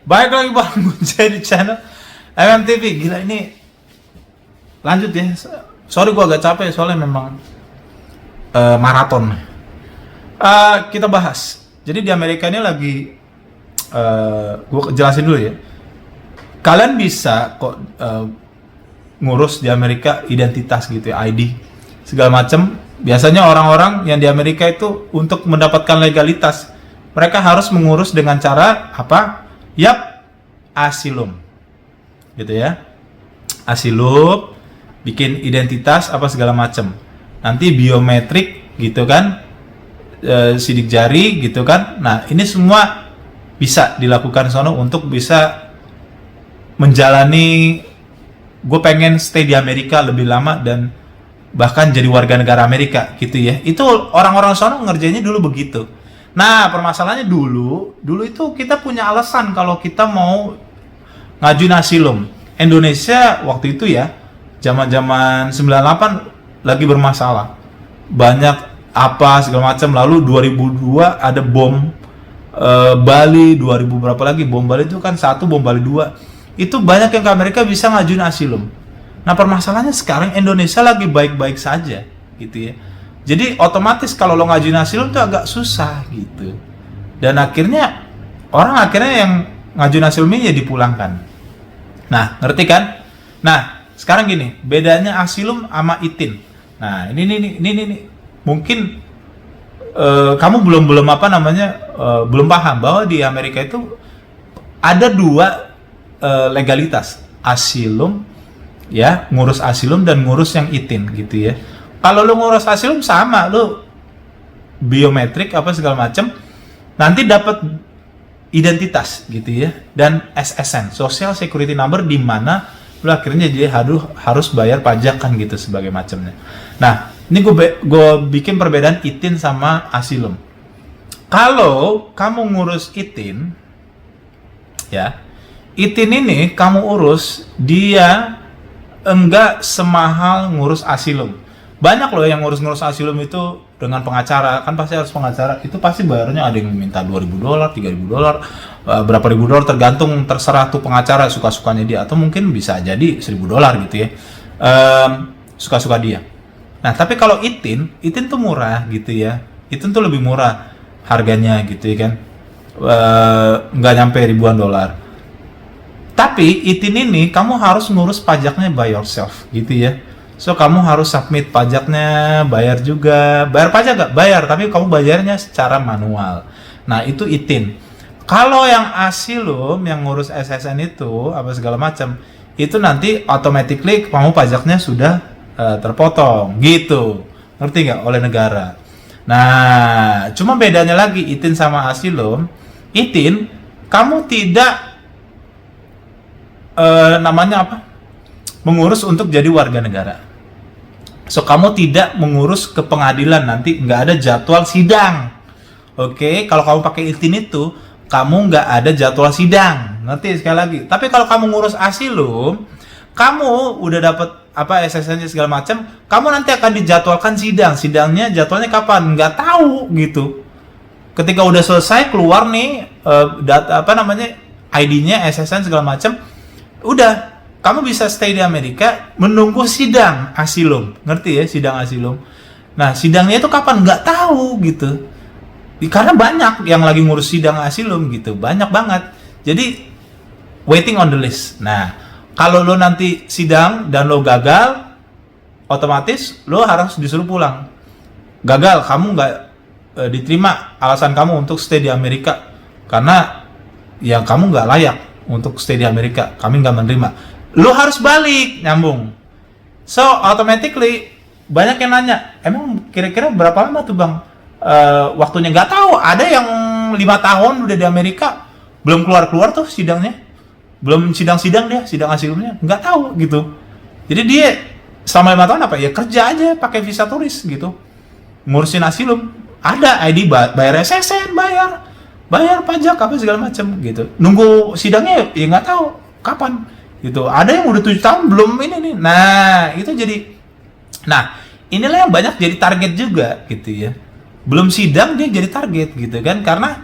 Baik lagi Bang Gunjay di channel MMTV. Gila ini lanjut ya. Sorry gua agak capek soalnya memang maraton. Kita bahas. Jadi di Amerika ini lagi gua jelasin dulu ya. Kalian bisa kok ngurus di Amerika identitas gitu ya, ID segala macam. Biasanya orang-orang yang di Amerika itu untuk mendapatkan legalitas mereka harus mengurus dengan cara apa? Yap, asilum. Gitu ya. Asilum, bikin identitas apa segala macam. Nanti biometrik gitu kan. Sidik jari gitu kan. Nah, ini semua bisa dilakukan sono untuk bisa menjalani gue pengen stay di Amerika lebih lama dan bahkan jadi warga negara Amerika gitu ya. Itu orang-orang sono ngerjainnya dulu begitu. Nah, permasalahannya dulu itu kita punya alasan kalau kita mau ngajuin asilum. Indonesia waktu itu ya, zaman-zaman 98 lagi bermasalah. Banyak apa segala macam. Lalu 2002 ada bom Bali, 2000 berapa lagi bom Bali itu kan satu, bom Bali 2. Itu banyak yang ke Amerika bisa ngajuin asilum. Nah, permasalahannya sekarang Indonesia lagi baik-baik saja gitu ya. Jadi otomatis kalau lo ngajuin asilum itu agak susah gitu. Dan akhirnya orang yang ngajuin asilum ini ya dipulangkan. Nah, ngerti kan? Nah, sekarang gini, bedanya asilum sama itin. Nah, ini mungkin kamu belum belum paham bahwa di Amerika itu ada dua legalitas, asilum ya, ngurus asilum dan ngurus yang itin gitu ya. Kalau lu ngurus asilum sama, lu biometrik apa segala macam, nanti dapat identitas gitu ya, dan SSN, Social Security Number, di mana lu akhirnya jadi harus bayar pajak kan gitu sebagai macamnya. Nah, ini gue bikin perbedaan itin sama asilum. Kalau kamu ngurus itin, ya, itin ini kamu urus, dia enggak semahal ngurus asilum. Banyak loh yang ngurus asilum itu dengan pengacara, kan pasti harus pengacara. Itu pasti bayarnya ada yang minta $2.000, $3.000, berapa ribu dolar, terserah tuh pengacara suka-sukanya dia, atau mungkin bisa jadi $1.000 gitu ya. Suka-suka dia. Nah, tapi kalau itin tuh murah gitu ya. Itin tuh lebih murah harganya gitu ya kan. Nggak nyampe ribuan dolar. Tapi itin ini kamu harus ngurus pajaknya by yourself gitu ya. So kamu harus submit pajaknya, bayar juga. Bayar pajak gak? Bayar, tapi kamu bayarnya secara manual. Nah, itu itin. Kalau yang asilum, yang ngurus SSN itu apa segala macam, itu nanti automatically kamu pajaknya sudah terpotong gitu. Ngerti nggak? Oleh negara. Nah, cuma bedanya lagi itin sama asilum. Itin kamu tidak namanya apa? Mengurus untuk jadi warga negara. So, kamu tidak mengurus ke pengadilan, nanti nggak ada jadwal sidang. Oke, kalau kamu pakai itin itu, kamu nggak ada jadwal sidang. Ngerti sekali lagi. Tapi kalau kamu ngurus asilum, kamu udah dapat apa SSN segala macam, kamu nanti akan dijadwalkan sidang. Sidangnya jadwalnya kapan? Nggak tahu gitu. Ketika udah selesai keluar nih data apa namanya ID-nya, SSN segala macam, udah kamu bisa stay di Amerika menunggu sidang asilum. Ngerti ya, sidang asilum. Nah, sidangnya itu kapan? Nggak tahu gitu. Karena banyak yang lagi ngurus sidang asilum gitu. Banyak banget. Jadi, waiting on the list. Nah, kalau lo nanti sidang dan lo gagal, otomatis lo harus disuruh pulang. Gagal, kamu nggak diterima alasan kamu untuk stay di Amerika. Karena ya kamu nggak layak untuk stay di Amerika. Kami nggak menerima. Lo harus balik, nyambung. So, automatically banyak yang nanya, emang kira-kira berapa lama tuh Bang waktunya? Nggak tahu. Ada yang 5 tahun udah di Amerika, belum keluar tuh sidangnya, belum sidang dia, sidang asilumnya, nggak tahu gitu. Jadi dia selama 5 tahun apa ya, kerja aja pakai visa turis gitu, ngurusin asilum, ada ID, bayar SSN, bayar pajak apa segala macam gitu. Nunggu sidangnya ya nggak tahu kapan gitu. Ada yang udah 7 tahun belum ini nih. Nah, itu jadi, nah inilah yang banyak jadi target juga gitu ya. Belum sidang dia jadi target gitu kan, karena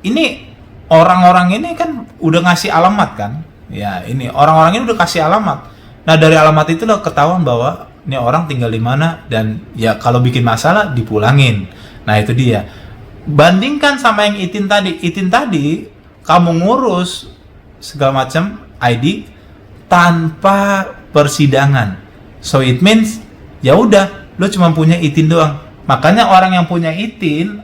ini orang-orang ini kan udah ngasih alamat kan. Ya, ini orang-orang ini udah kasih alamat. Nah, dari alamat itu lo ketahuan bahwa ini orang tinggal di mana, dan ya kalau bikin masalah dipulangin. Nah, itu dia. Bandingkan sama yang Itin tadi. Itin tadi kamu ngurus segala macam ID tanpa persidangan. So it means ya udah, lo cuma punya Itin doang. Makanya orang yang punya Itin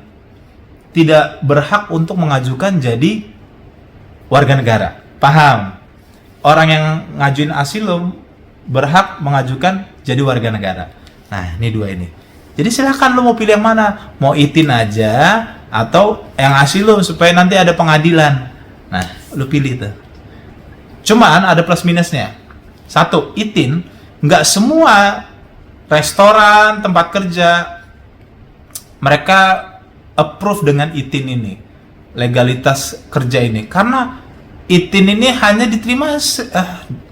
tidak berhak untuk mengajukan jadi warga negara. Paham? Orang yang ngajuin asilum berhak mengajukan jadi warga negara. Nah, ini dua ini. Jadi silahkan lo mau pilih yang mana. Mau Itin aja atau yang asilum supaya nanti ada pengadilan. Nah, lo pilih tuh. Cuman ada plus minusnya. Satu, Itin nggak semua restoran, tempat kerja mereka approve dengan Itin ini, legalitas kerja ini, karena Itin ini hanya diterima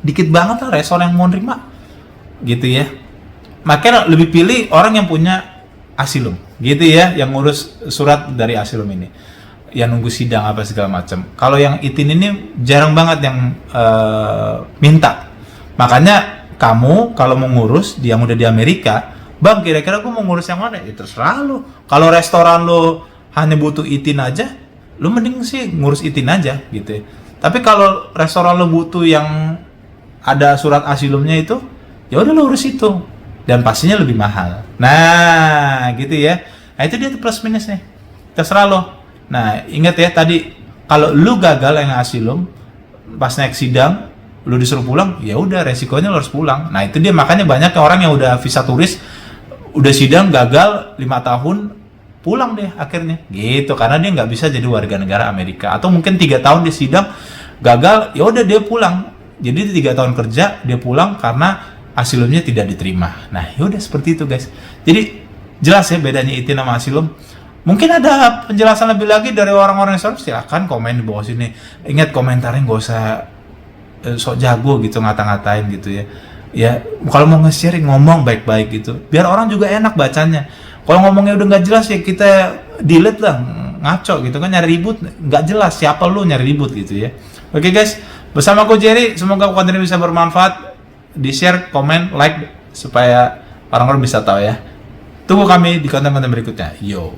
dikit banget lah restoran yang mau nerima gitu ya. Makanya lebih pilih orang yang punya asilum gitu ya, yang ngurus surat dari asilum ini, yang nunggu sidang apa segala macam. Kalau yang Itin ini jarang banget yang minta. Makanya kamu kalau mau ngurus yang udah di Amerika, bang, kira-kira gue mau ngurus yang mana? Ya terserah lo. Kalau restoran lo hanya butuh Itin aja, lo mending sih ngurus Itin aja gitu ya. Tapi kalau restoran lo butuh yang ada surat asilumnya itu, ya udah lo urus itu, dan pastinya lebih mahal. Nah, gitu ya. Nah, itu dia tuh plus minusnya. Terserah lo. Nah, ingat ya tadi, kalau lo gagal yang asilum, pas naik sidang, lo disuruh pulang, ya udah resikonya lo harus pulang. Nah, itu dia, makanya banyak orang yang udah visa turis, udah sidang gagal 5 tahun, pulang deh akhirnya gitu, karena dia nggak bisa jadi warga negara Amerika. Atau mungkin 3 tahun dia sidang gagal, ya udah dia pulang. Jadi 3 tahun kerja dia pulang karena asilumnya tidak diterima. Nah, ya udah seperti itu guys. Jadi jelas ya bedanya Itin sama asilum. Mungkin ada penjelasan lebih lagi dari orang-orang yang silahkan komen di bawah sini. Ingat, komentarnya nggak usah sok jago gitu, ngata-ngatain gitu ya. Ya, kalau mau nge-share ngomong baik-baik gitu, biar orang juga enak bacanya. Kalau ngomongnya udah nggak jelas ya kita delete lah, ngaco gitu kan, nyari ribut, nggak jelas siapa lu nyari ribut gitu ya. Oke guys, bersama aku Jerry, semoga konten ini bisa bermanfaat. Di-share, komen, like supaya orang-orang bisa tahu ya. Tunggu kami di konten-konten berikutnya. Yo.